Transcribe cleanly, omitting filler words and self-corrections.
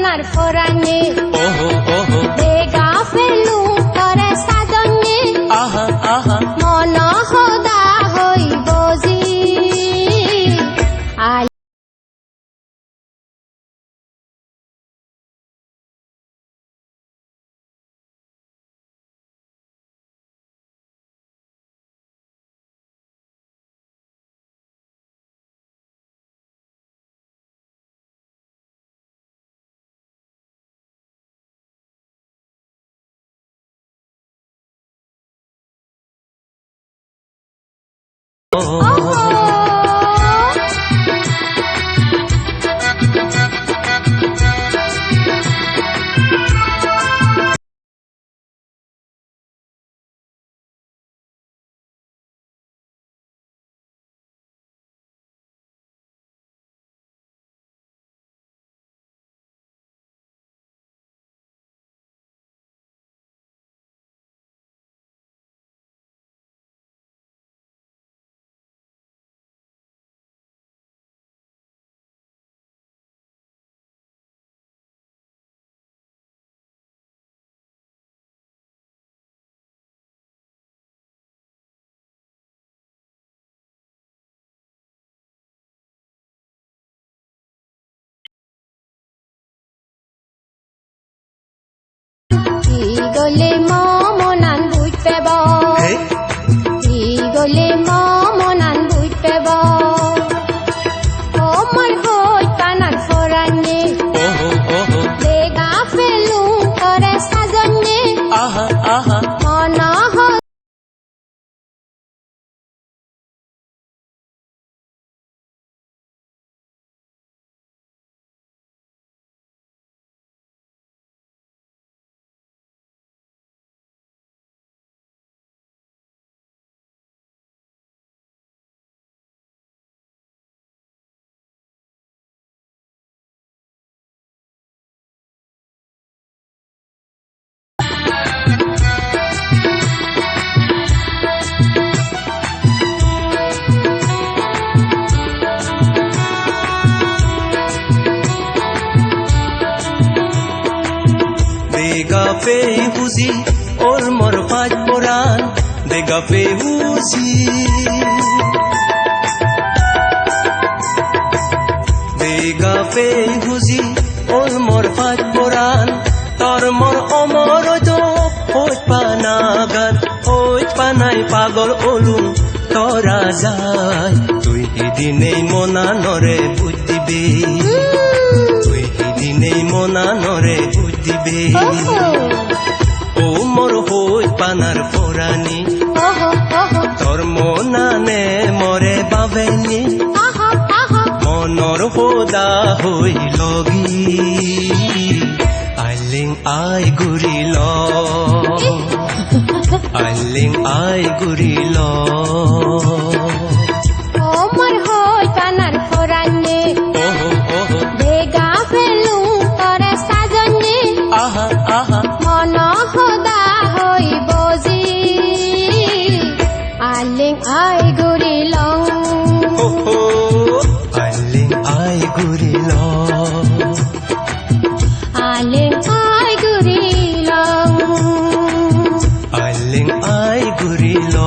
পানার ফোরানে বেগা ফেলু তরে সাজনে আহা আহা মন হদা হই বজি গলে মমনান বুইট পেব গলে মমনান বুইট পেব আমার হই পানার ফোরানে বেগা ফেলু তরে সাজনে আহা আহা মন Degape husi or mor paj poran degape husi degape husi or mor paj poran tor mor omor jo hoj panagar hoj panai pagol olum tora jai tui hidinei mona nore buddibe দিনেই মনা নরে বুঝিবে ও মোর হই পানার ফোরানি তোর মনানে মরে বাবেনি মনর হোদা হই লগি আইলিং আই গুরিল আইলিং আই গুরিল আমার হই পানার ফোরানে বেগা ফেলু তরে সাজনে আহা আহা মন হদা হই বজি আলিং আই গুরিল আইলিং আই গুরিল আলিং আই গুরিল আইলিং আই গুরিল